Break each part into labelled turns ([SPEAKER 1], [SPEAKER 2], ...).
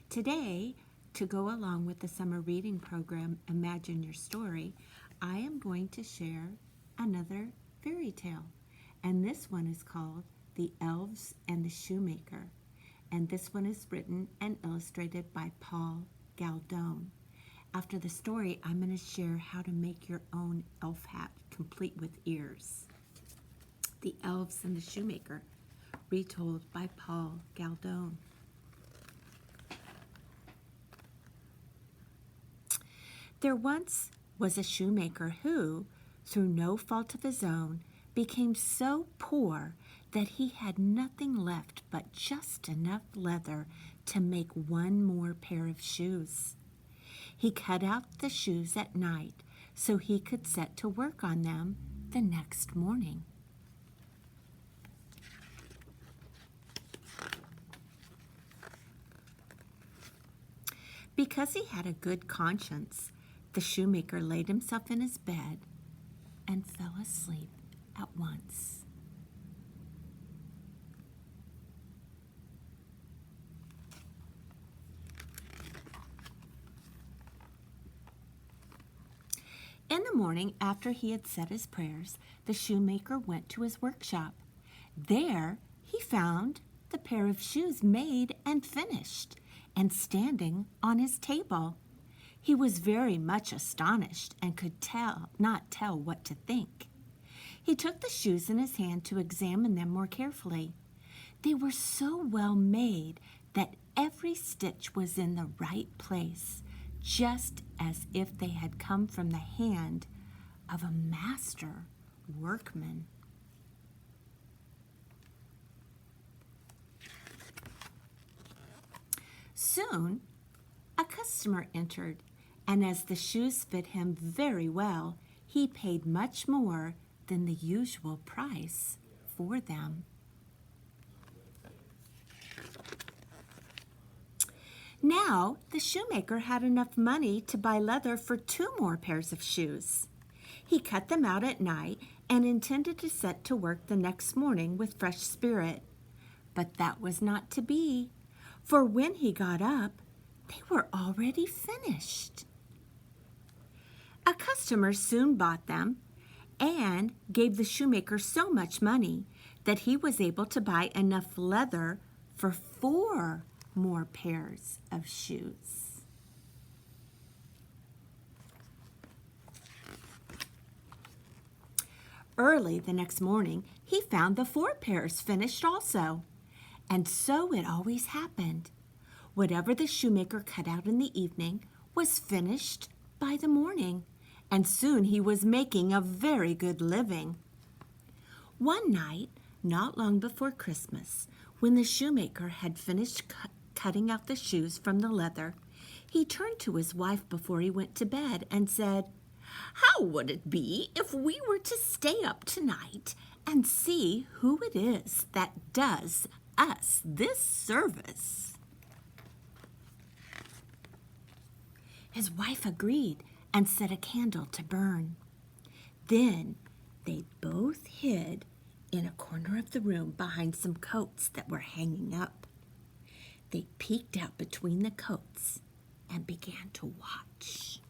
[SPEAKER 1] Today, to go along with the summer reading program, Imagine Your Story, I am going to share another fairy tale. And this one is called The Elves and the Shoemaker. And this one is written and illustrated by Paul Galdone. After the story, I'm going to share how to make your own elf hat complete with ears. The Elves and the Shoemaker, retold by Paul Galdone. There once was a shoemaker who, through no fault of his own, became so poor that he had nothing left but just enough leather to make one more pair of shoes. He cut out the shoes at night so he could set to work on them the next morning. Because he had a good conscience, the shoemaker laid himself in his bed and fell asleep at once. In the morning, after he had said his prayers, the shoemaker went to his workshop. There he found the pair of shoes made and finished, and standing on his table. He was very much astonished and could not tell what to think. He took the shoes in his hand to examine them more carefully. They were so well made that every stitch was in the right place, just as if they had come from the hand of a master workman. Soon, a customer entered, and as the shoes fit him very well, he paid much more than the usual price for them. Now, the shoemaker had enough money to buy leather for 2 more pairs of shoes. He cut them out at night and intended to set to work the next morning with fresh spirit. But that was not to be, for when he got up, they were already finished. A customer soon bought them and gave the shoemaker so much money that he was able to buy enough leather for 4 more pairs of shoes. Early the next morning, he found the 4 pairs finished also. And so it always happened. Whatever the shoemaker cut out in the evening was finished by the morning, and soon he was making a very good living. One night, not long before Christmas, when the shoemaker had finished cutting out the shoes from the leather, he turned to his wife before he went to bed and said, "How would it be if we were to stay up tonight and see who it is that does us this service?" His wife agreed and set a candle to burn. Then they both hid in a corner of the room behind some coats that were hanging up. They peeked out between the coats and began to watch.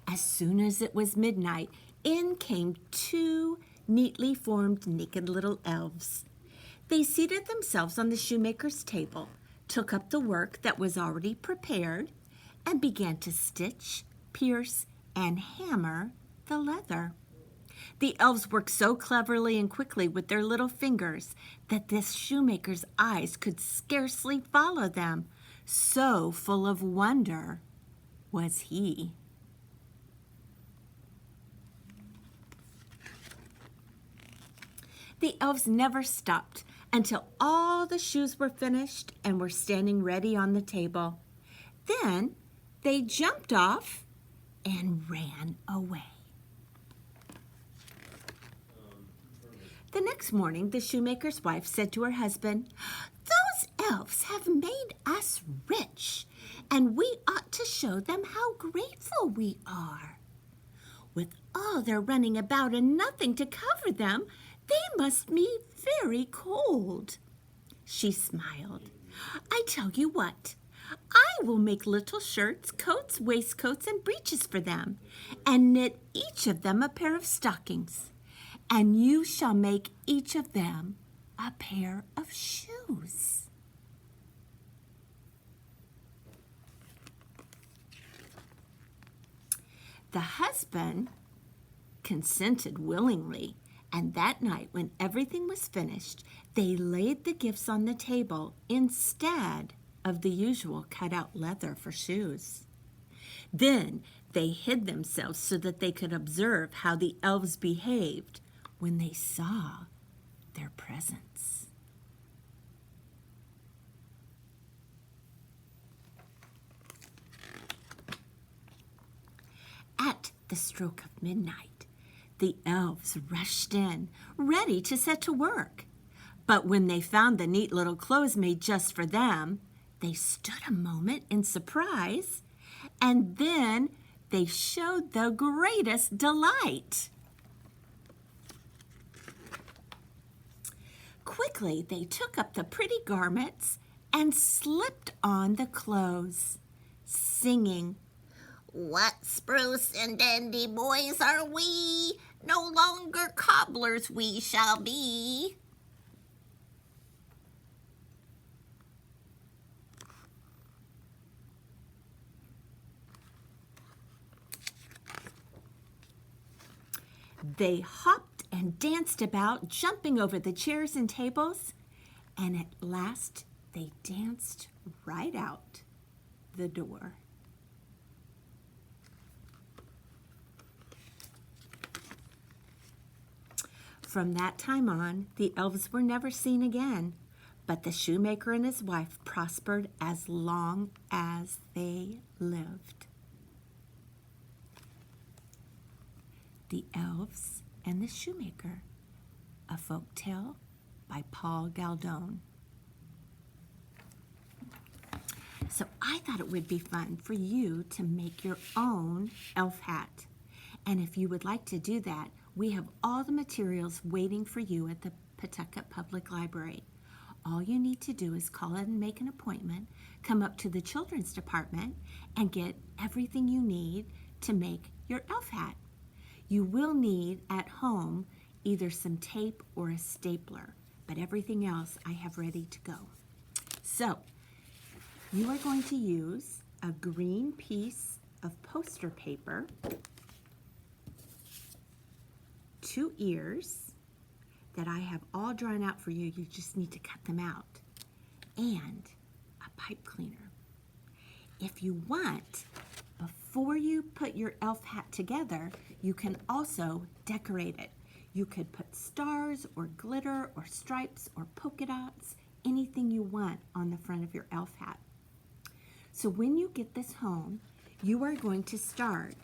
[SPEAKER 1] As soon as it was midnight, in came 2 neatly formed naked little elves. They seated themselves on the shoemaker's table, took up the work that was already prepared, and began to stitch, pierce, and hammer the leather. The elves worked so cleverly and quickly with their little fingers that this shoemaker's eyes could scarcely follow them. So full of wonder was he. The elves never stopped until all the shoes were finished and were standing ready on the table. Then they jumped off and ran away. The next morning, the shoemaker's wife said to her husband, "Those elves have made us rich, and we ought to show them how grateful we are. With all their running about and nothing to cover them, they must be very cold." She smiled. I tell you what, I will make little shirts, coats, waistcoats, and breeches for them, and knit each of them a pair of stockings. And you shall make each of them a pair of shoes. The husband consented willingly, and that night, when everything was finished, they laid the gifts on the table instead of the usual cut-out leather for shoes. Then they hid themselves so that they could observe how the elves behaved when they saw their presents. At the stroke of midnight, the elves rushed in, ready to set to work. But when they found the neat little clothes made just for them, they stood a moment in surprise, and then they showed the greatest delight. Quickly, they took up the pretty garments and slipped on the clothes, singing, "What spruce and dandy boys are we? No longer cobblers we shall be." They hopped and danced about, jumping over the chairs and tables, and at last they danced right out the door. From that time on, the elves were never seen again, but the shoemaker and his wife prospered as long as they lived. The Elves and the Shoemaker, a folk tale by Paul Galdone. So I thought it would be fun for you to make your own elf hat. And if you would like to do that, we have all the materials waiting for you at the Pawtucket Public Library. All you need to do is call in and make an appointment, come up to the children's department, and get everything you need to make your elf hat. You will need at home either some tape or a stapler, but everything else I have ready to go. So, you are going to use a green piece of poster paper, 2 ears that I have all drawn out for you. You just need to cut them out, and a pipe cleaner. If you want, before you put your elf hat together, you can also decorate it. You could put stars or glitter or stripes or polka dots, anything you want on the front of your elf hat. So when you get this home, you are going to start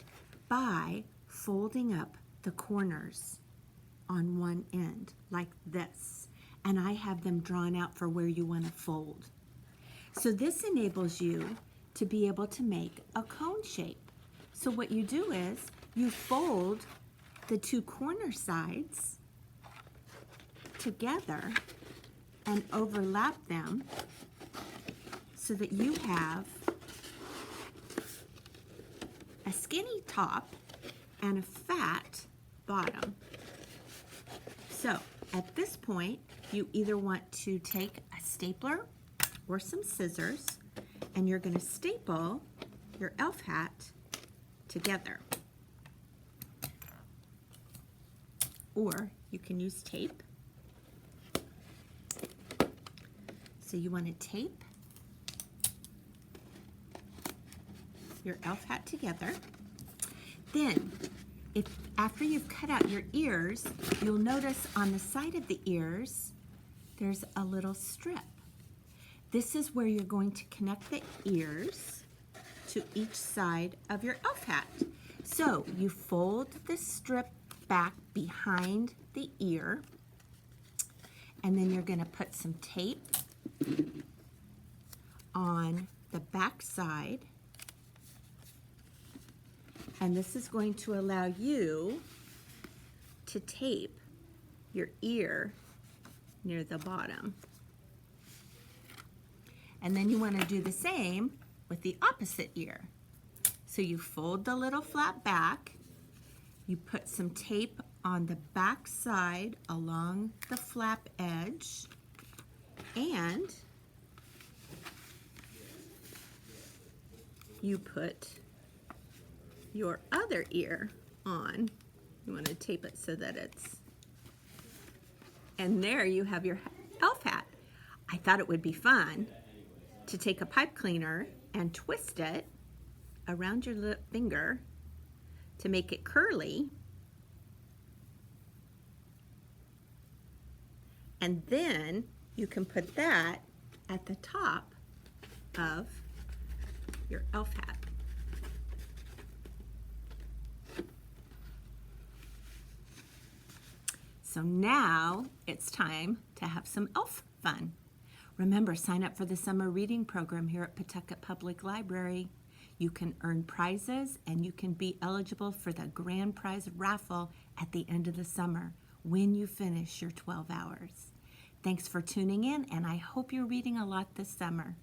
[SPEAKER 1] by folding up the corners on one end like this. And I have them drawn out for where you want to fold. So this enables you to be able to make a cone shape. So what you do is you fold the 2 corner sides together and overlap them so that you have a skinny top and a fat bottom. So at this point, you either want to take a stapler or some scissors, and you're going to staple your elf hat together. Or you can use tape. So you want to tape your elf hat together. Then, after you've cut out your ears, you'll notice on the side of the ears, there's a little strip. This is where you're going to connect the ears to each side of your elf hat. So you fold the strip back behind the ear, and then you're going to put some tape on the back side, and this is going to allow you to tape your ear near the bottom. And then you want to do the same with the opposite ear. So you fold the little flap back, you put some tape on the back side along the flap edge, and you put your other ear on. You want to tape it so that it's, and there you have your elf hat. I thought it would be fun to take a pipe cleaner and twist it around your little finger to make it curly. And then you can put that at the top of your elf hat. So now it's time to have some elf fun. Remember, sign up for the summer reading program here at Pawtucket Public Library. You can earn prizes and you can be eligible for the grand prize raffle at the end of the summer when you finish your 12 hours. Thanks for tuning in, and I hope you're reading a lot this summer.